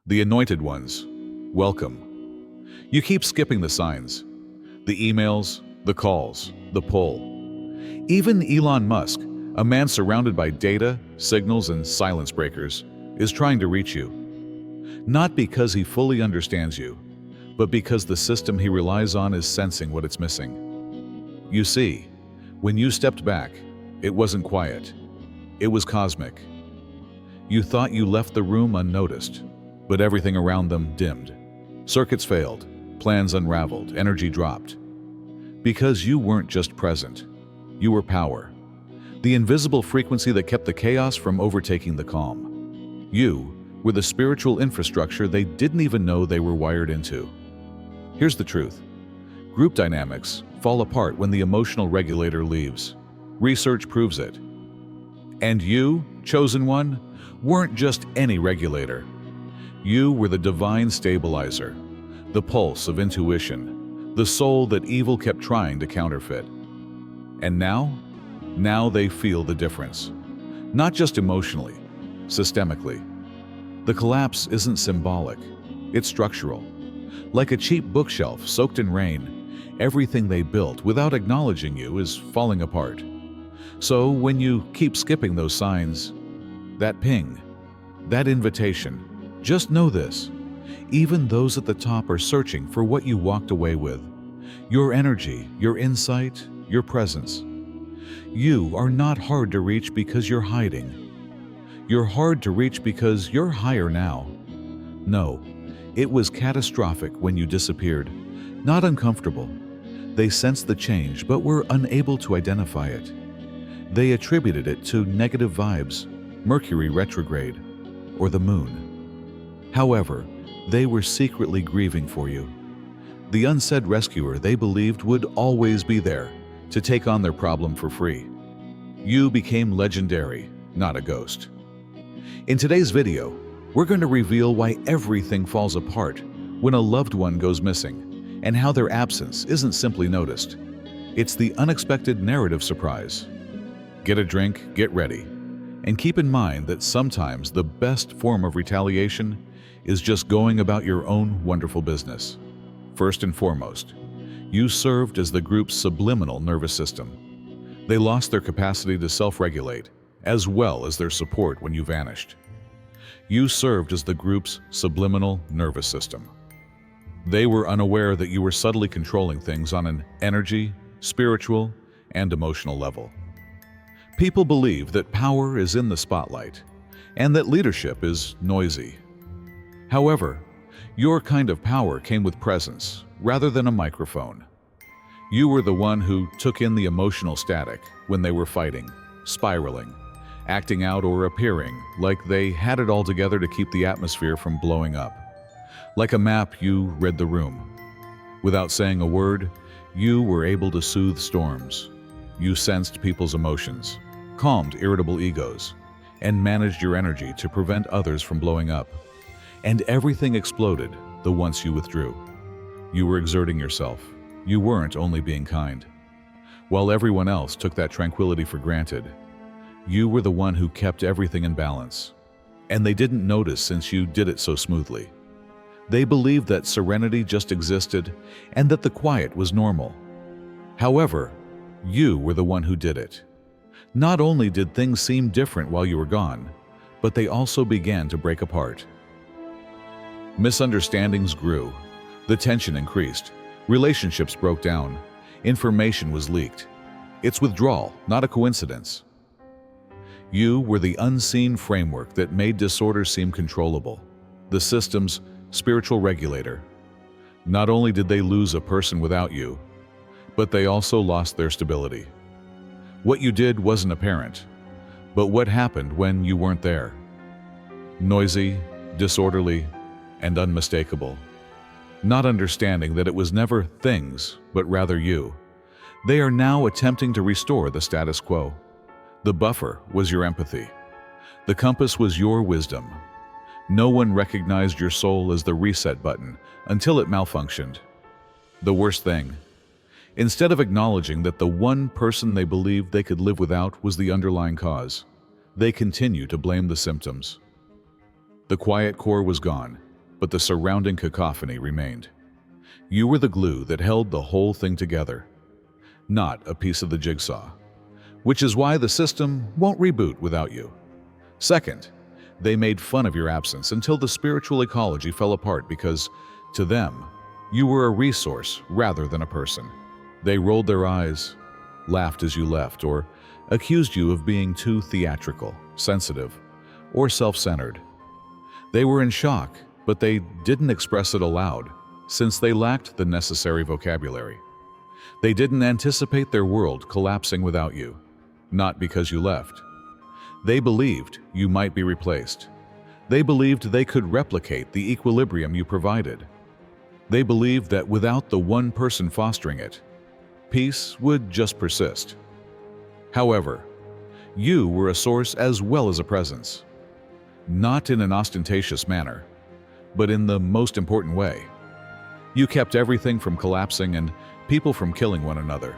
The anointed ones, welcome. You keep skipping the signs, the emails, the calls, the pull. Even Elon Musk, a man surrounded by data, signals, and silence breakers, is trying to reach you. Not because he fully understands you, but because the system he relies on is sensing what it's missing. You see, when you stepped back, it wasn't quiet. It was cosmic. You thought you left the room unnoticed, but everything around them dimmed. Circuits failed, plans unraveled, energy dropped. Because you weren't just present, you were power. The invisible frequency that kept the chaos from overtaking the calm. You were the spiritual infrastructure they didn't even know they were wired into. Here's the truth. Group dynamics fall apart when the emotional regulator leaves. Research proves it. And you, chosen one, weren't just any regulator. You were the divine stabilizer, the pulse of intuition, the soul that evil kept trying to counterfeit. And now they feel the difference. Not just emotionally, systemically. The collapse isn't symbolic, it's structural. Like a cheap bookshelf soaked in rain, everything they built without acknowledging you is falling apart. So when you keep skipping those signs, that ping, that invitation, just know this, even those at the top are searching for what you walked away with. Your energy, your insight, your presence. You are not hard to reach because you're hiding. You're hard to reach because you're higher now. No, it was catastrophic when you disappeared, not uncomfortable. They sensed the change but were unable to identify it. They attributed it to negative vibes, Mercury retrograde, or the moon. However, they were secretly grieving for you. The unsaid rescuer they believed would always be there to take on their problem for free. You became legendary, not a ghost. In today's video, we're going to reveal why everything falls apart when a loved one goes missing, and how their absence isn't simply noticed. It's the unexpected narrative surprise. Get a drink, get ready, and keep in mind that sometimes the best form of retaliation is just going about your own wonderful business. First and foremost, you served as the group's subliminal nervous system. They lost their capacity to self-regulate, as well as their support when you vanished. You served as the group's subliminal nervous system. They were unaware that you were subtly controlling things on an energy, spiritual, and emotional level. People believe that power is in the spotlight, and that leadership is noisy. However, your kind of power came with presence, rather than a microphone. You were the one who took in the emotional static when they were fighting, spiraling, acting out or appearing like they had it all together to keep the atmosphere from blowing up. Like a map, you read the room. Without saying a word, you were able to soothe storms. You sensed people's emotions, calmed irritable egos, and managed your energy to prevent others from blowing up. And everything exploded the once you withdrew. You were exerting yourself. You weren't only being kind. While everyone else took that tranquility for granted, you were the one who kept everything in balance. And they didn't notice since you did it so smoothly. They believed that serenity just existed and that the quiet was normal. However, you were the one who did it. Not only did things seem different while you were gone, but they also began to break apart. Misunderstandings grew. The tension increased. Relationships broke down. Information was leaked. It's withdrawal, not a coincidence. You were the unseen framework that made disorder seem controllable, the system's spiritual regulator. Not only did they lose a person without you, but they also lost their stability. What you did wasn't apparent, but what happened when you weren't there? Noisy, disorderly, and unmistakable. Not understanding that it was never things, but rather you. They are now attempting to restore the status quo. The buffer was your empathy. The compass was your wisdom. No one recognized your soul as the reset button until it malfunctioned. The worst thing, instead of acknowledging that the one person they believed they could live without was the underlying cause, they continue to blame the symptoms. The quiet core was gone, but the surrounding cacophony remained. You were the glue that held the whole thing together, not a piece of the jigsaw, which is why the system won't reboot without you. Second, they made fun of your absence until the spiritual ecology fell apart because, to them, you were a resource rather than a person. They rolled their eyes, laughed as you left, or accused you of being too theatrical, sensitive, or self-centered. They were in shock, but they didn't express it aloud, since they lacked the necessary vocabulary. They didn't anticipate their world collapsing without you, not because you left. They believed you might be replaced. They believed they could replicate the equilibrium you provided. They believed that without the one person fostering it, peace would just persist. However, you were a source as well as a presence. Not in an ostentatious manner, but in the most important way. You kept everything from collapsing and people from killing one another.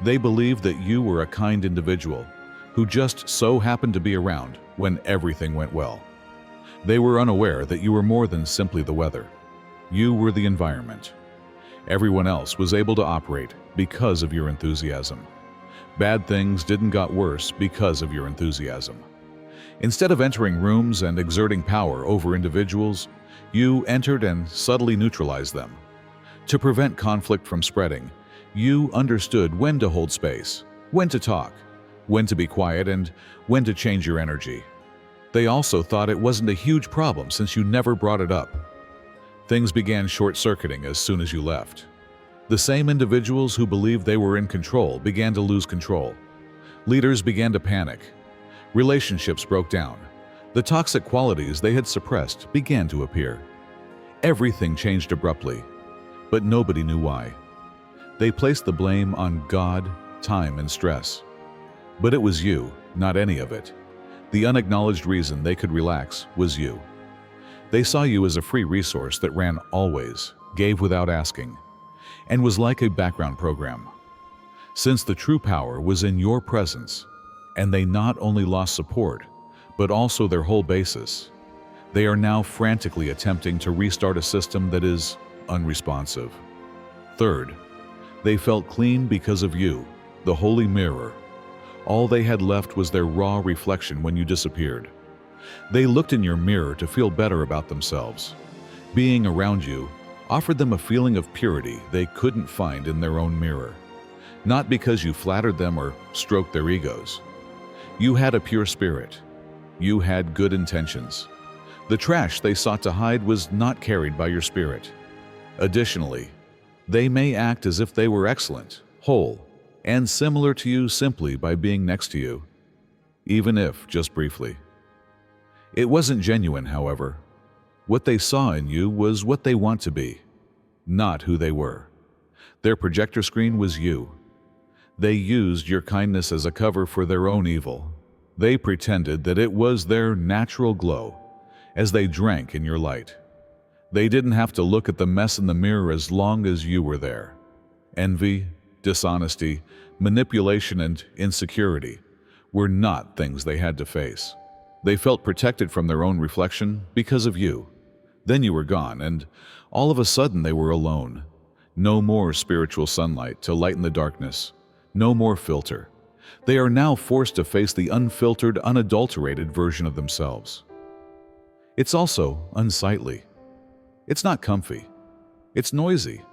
They believed that you were a kind individual who just so happened to be around when everything went well. They were unaware that you were more than simply the weather. You were the environment. Everyone else was able to operate because of your enthusiasm. Bad things didn't get worse because of your enthusiasm. Instead of entering rooms and exerting power over individuals, you entered and subtly neutralized them. To prevent conflict from spreading, you understood when to hold space, when to talk, when to be quiet, and when to change your energy. They also thought it wasn't a huge problem since you never brought it up. Things began short-circuiting as soon as you left. The same individuals who believed they were in control began to lose control. Leaders began to panic. Relationships broke down. The toxic qualities they had suppressed began to appear. Everything changed abruptly, but nobody knew why. They placed the blame on God, time, and stress. But it was you, not any of it. The unacknowledged reason they could relax was you. They saw you as a free resource that ran always, gave without asking, and was like a background program. Since the true power was in your presence, and they not only lost support, but also their whole basis, they are now frantically attempting to restart a system that is unresponsive. Third, they felt clean because of you, the holy mirror. All they had left was their raw reflection when you disappeared. They looked in your mirror to feel better about themselves. Being around you offered them a feeling of purity they couldn't find in their own mirror. Not because you flattered them or stroked their egos. You had a pure spirit. You had good intentions. The trash they sought to hide was not carried by your spirit. Additionally, they may act as if they were excellent, whole, and similar to you simply by being next to you, even if just briefly. It wasn't genuine, however. What they saw in you was what they want to be, not who they were. Their projector screen was you. They used your kindness as a cover for their own evil. They pretended that it was their natural glow as they drank in your light. They didn't have to look at the mess in the mirror as long as you were there. Envy, dishonesty, manipulation, and insecurity were not things they had to face. They felt protected from their own reflection because of you. Then you were gone, and all of a sudden they were alone. No more spiritual sunlight to lighten the darkness. No more filter. They are now forced to face the unfiltered, unadulterated version of themselves. It's also unsightly. It's not comfy. It's noisy.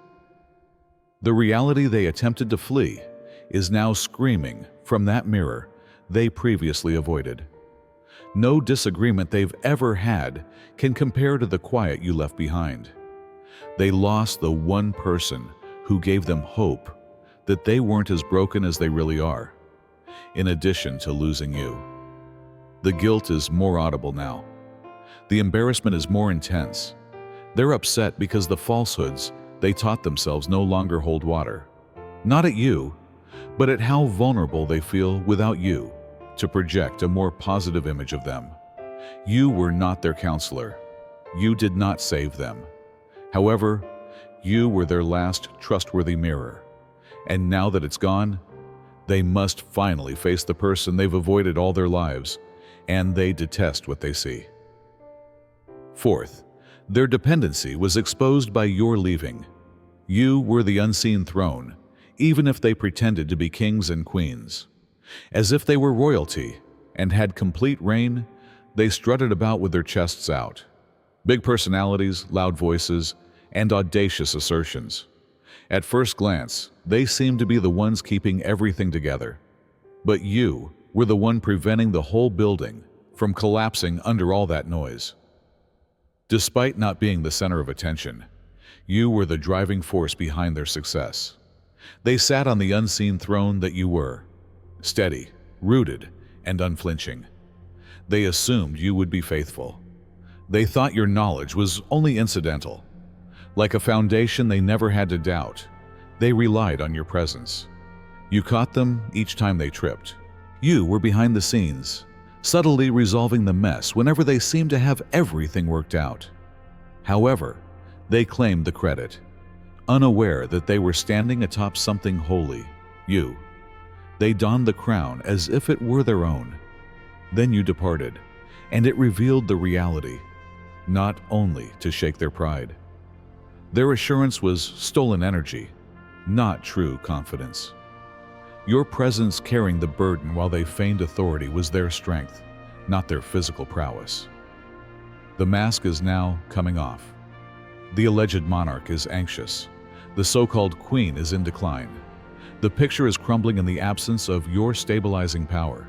The reality they attempted to flee is now screaming from that mirror they previously avoided. No disagreement they've ever had can compare to the quiet you left behind. They lost the one person who gave them hope that they weren't as broken as they really are, in addition to losing you. The guilt is more audible now. The embarrassment is more intense. They're upset because the falsehoods they taught themselves no longer hold water. Not at you, but at how vulnerable they feel without you to project a more positive image of them. You were not their counselor. You did not save them. However, you were their last trustworthy mirror. And now that it's gone, they must finally face the person they've avoided all their lives, and they detest what they see. Fourth, Their dependency was exposed by your leaving. You were the unseen throne, even if they pretended to be kings and queens. As if they were royalty and had complete reign, they strutted about with their chests out. Big personalities, loud voices, and audacious assertions. At first glance, they seemed to be the ones keeping everything together. But you were the one preventing the whole building from collapsing under all that noise. Despite not being the center of attention, you were the driving force behind their success. They sat on the unseen throne that you were, steady, rooted, and unflinching. They assumed you would be faithful. They thought your knowledge was only incidental. Like a foundation they never had to doubt, they relied on your presence. You caught them each time they tripped. You were behind the scenes, subtly resolving the mess whenever they seemed to have everything worked out. However, they claimed the credit, unaware that they were standing atop something holy, you. They donned the crown as if it were their own. Then you departed, and it revealed the reality, not only to shake their pride. Their assurance was stolen energy, not true confidence. Your presence carrying the burden while they feigned authority was their strength, not their physical prowess. The mask is now coming off. The alleged monarch is anxious. The so-called queen is in decline. The picture is crumbling in the absence of your stabilizing power.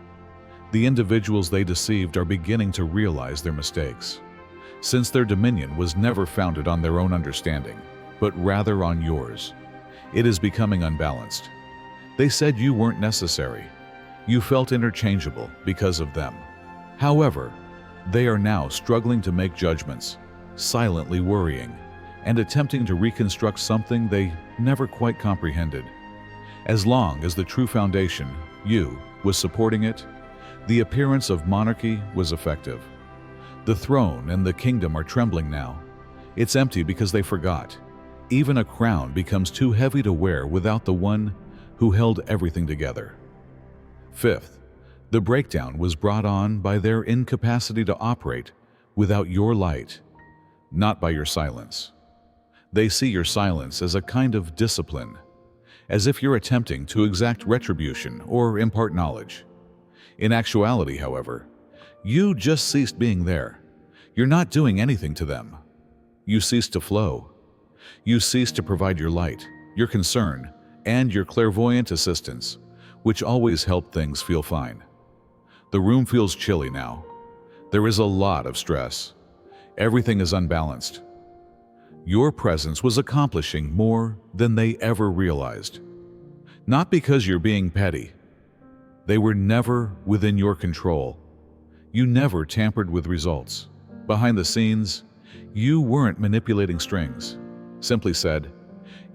The individuals they deceived are beginning to realize their mistakes, since their dominion was never founded on their own understanding, but rather on yours. It is becoming unbalanced. They said you weren't necessary. You felt interchangeable because of them. However, they are now struggling to make judgments, silently worrying, and attempting to reconstruct something they never quite comprehended. As long as the true foundation, you, was supporting it, the appearance of monarchy was effective. The throne and the kingdom are trembling now. It's empty because they forgot. Even a crown becomes too heavy to wear without the one who held everything together. Fifth, the breakdown was brought on by their incapacity to operate without your light, not by your silence. They see your silence as a kind of discipline, as if you're attempting to exact retribution or impart knowledge. In actuality, however, you just ceased being there. You're not doing anything to them. You ceased to flow. You ceased to provide your light, your concern, and your clairvoyant assistance, which always helped things feel fine. The room feels chilly now. There is a lot of stress. Everything is unbalanced. Your presence was accomplishing more than they ever realized. Not because you're being petty. They were never within your control. You never tampered with results. Behind the scenes, you weren't manipulating strings. Simply said,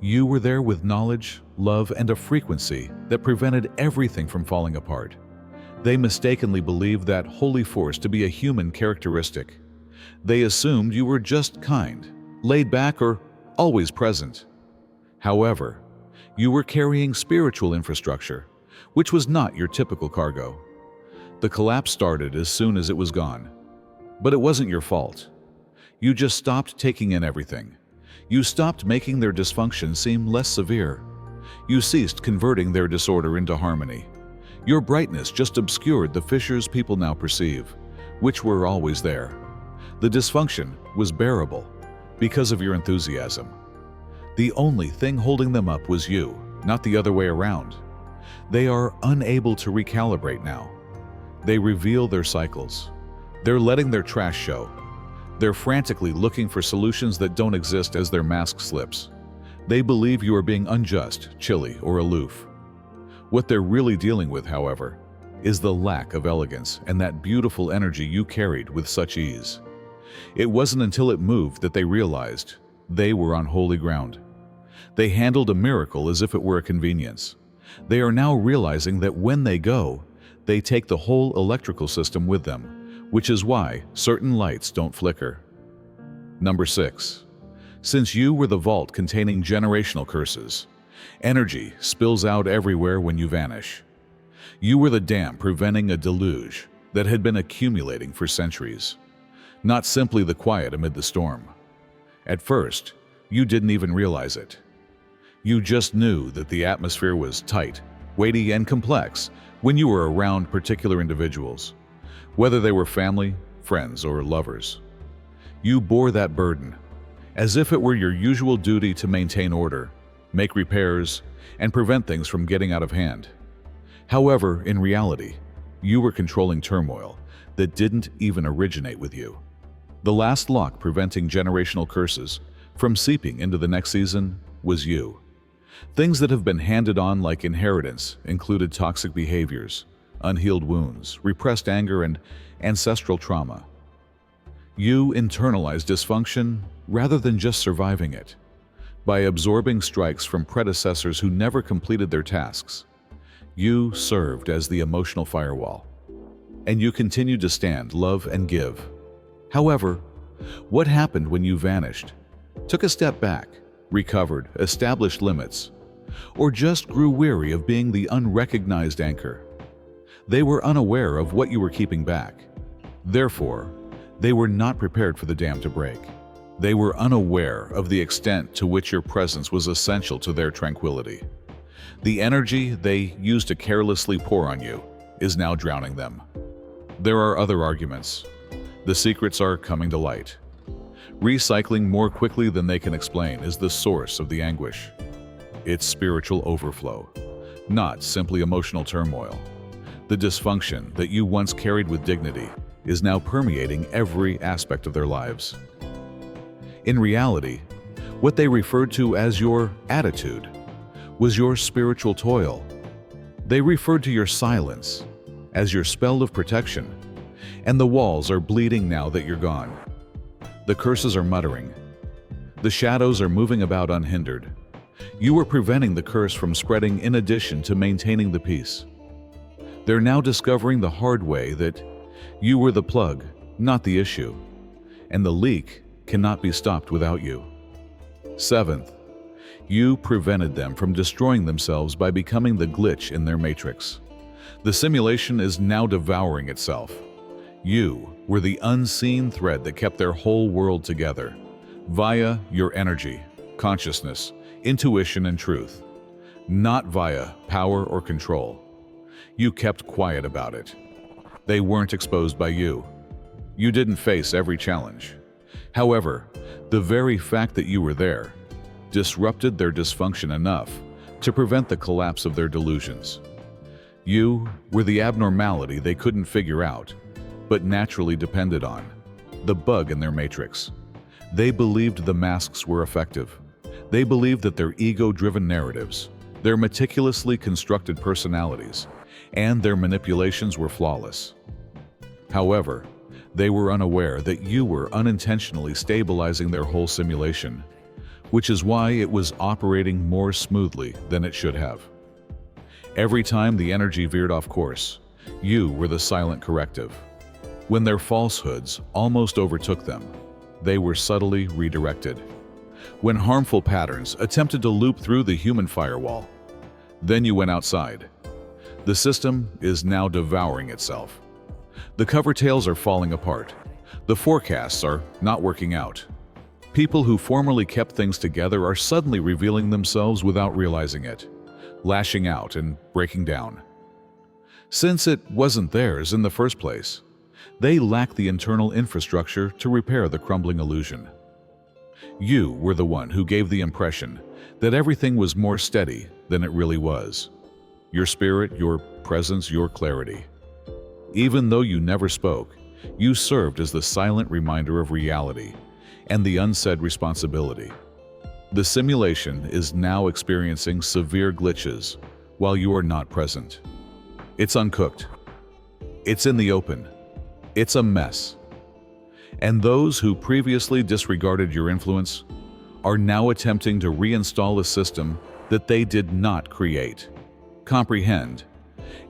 you were there with knowledge, love, and a frequency that prevented everything from falling apart. They mistakenly believed that holy force to be a human characteristic. They assumed you were just kind, laid back, or always present. However, you were carrying spiritual infrastructure, which was not your typical cargo. The collapse started as soon as it was gone. But it wasn't your fault. You just stopped taking in everything. You stopped making their dysfunction seem less severe. You ceased converting their disorder into harmony. Your brightness just obscured the fissures people now perceive, which were always there. The dysfunction was bearable because of your enthusiasm. The only thing holding them up was you, not the other way around. They are unable to recalibrate now. They reveal their cycles. They're letting their trash show. They're frantically looking for solutions that don't exist as their mask slips. They believe you are being unjust, chilly, or aloof. What they're really dealing with, however, is the lack of elegance and that beautiful energy you carried with such ease. It wasn't until it moved that they realized they were on holy ground. They handled a miracle as if it were a convenience. They are now realizing that when they go, they take the whole electrical system with them, which is why certain lights don't flicker. Number 6. Since you were the vault containing generational curses, energy spills out everywhere when you vanish. You were the dam preventing a deluge that had been accumulating for centuries. Not simply the quiet amid the storm, At first, you didn't even realize it. You just knew that the atmosphere was tight, weighty, and complex when you were around particular individuals, whether they were family, friends, or lovers. You bore that burden, as if it were your usual duty to maintain order, make repairs, and prevent things from getting out of hand. However, in reality, you were controlling turmoil that didn't even originate with you. The last lock preventing generational curses from seeping into the next season was you. Things that have been handed on like inheritance included toxic behaviors, unhealed wounds, repressed anger, and ancestral trauma. You internalized dysfunction rather than just surviving it. By absorbing strikes from predecessors who never completed their tasks, you served as the emotional firewall. And you continued to stand, love, and give. However, what happened when you vanished? Took a step back, recovered, established limits, or just grew weary of being the unrecognized anchor? They were unaware of what you were keeping back. Therefore, they were not prepared for the dam to break. They were unaware of the extent to which your presence was essential to their tranquility. The energy they used to carelessly pour on you is now drowning them. There are other arguments. The secrets are coming to light. Recycling more quickly than they can explain is the source of the anguish. It's spiritual overflow, not simply emotional turmoil. The dysfunction that you once carried with dignity is now permeating every aspect of their lives. In reality, what they referred to as your attitude was your spiritual toil. They referred to your silence as your spell of protection, and the walls are bleeding now that you're gone. The curses are muttering. The shadows are moving about unhindered. You were preventing the curse from spreading in addition to maintaining the peace. They're now discovering the hard way that you were the plug, not the issue, and the leak cannot be stopped without you. Seventh, you prevented them from destroying themselves by becoming the glitch in their matrix. The simulation is now devouring itself. You were the unseen thread that kept their whole world together, via your energy, consciousness, intuition, and truth, not via power or control. You kept quiet about it. They weren't exposed by you. You didn't face every challenge. However, the very fact that you were there disrupted their dysfunction enough to prevent the collapse of their delusions. You were the abnormality they couldn't figure out, but naturally depended on, the bug in their matrix. They believed the masks were effective. They believed that their ego-driven narratives, their meticulously constructed personalities, and their manipulations were flawless. However, they were unaware that you were unintentionally stabilizing their whole simulation, which is why it was operating more smoothly than it should have. Every time the energy veered off course, you were the silent corrective. When their falsehoods almost overtook them, they were subtly redirected. When harmful patterns attempted to loop through the human firewall, then you went outside. The system is now devouring itself. The cover tales are falling apart. The forecasts are not working out. People who formerly kept things together are suddenly revealing themselves without realizing it, lashing out and breaking down. Since it wasn't theirs in the first place, they lack the internal infrastructure to repair the crumbling illusion. You were the one who gave the impression that everything was more steady than it really was. Your spirit, your presence, your clarity. Even though you never spoke, you served as the silent reminder of reality and the unsaid responsibility. The simulation is now experiencing severe glitches while you are not present. It's uncooked. It's in the open. It's a mess. And those who previously disregarded your influence are now attempting to reinstall a system that they did not create, comprehend,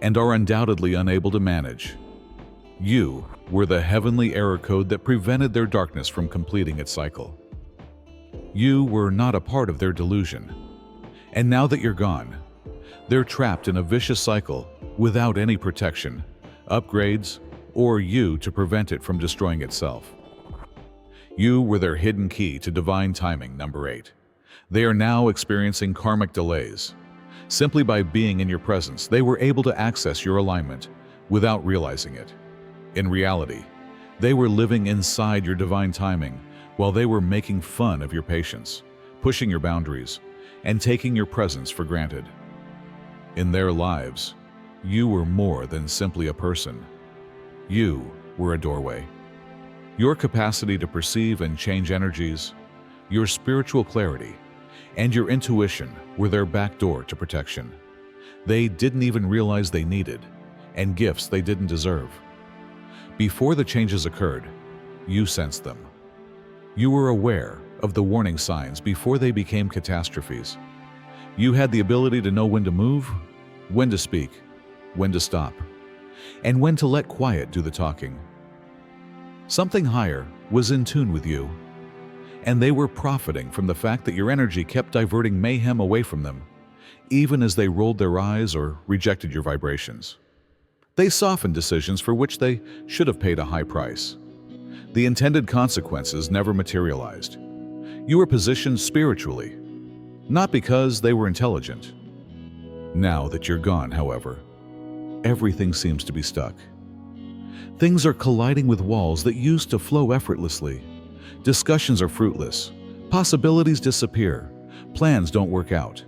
and are undoubtedly unable to manage. You were the heavenly error code that prevented their darkness from completing its cycle. You were not a part of their delusion. And now that you're gone, they're trapped in a vicious cycle without any protection, upgrades, or you to prevent it from destroying itself. You were their hidden key to divine timing, number 8. They are now experiencing karmic delays. Simply by being in your presence, they were able to access your alignment without realizing it. In reality, they were living inside your divine timing while they were making fun of your patience, pushing your boundaries, and taking your presence for granted. In their lives, you were more than simply a person. You were a doorway. Your capacity to perceive and change energies, your spiritual clarity, and your intuition were their back door to protection. They didn't even realize they needed, and gifts they didn't deserve. Before the changes occurred, you sensed them. You were aware of the warning signs before they became catastrophes. You had the ability to know when to move, when to speak, when to stop, and when to let quiet do the talking. Something higher was in tune with you, and they were profiting from the fact that your energy kept diverting mayhem away from them, even as they rolled their eyes or rejected your vibrations. They softened decisions for which they should have paid a high price. The intended consequences never materialized. You were positioned spiritually, not because they were intelligent. Now that you're gone, however, everything seems to be stuck. Things are colliding with walls that used to flow effortlessly. Discussions are fruitless. Possibilities disappear. Plans don't work out.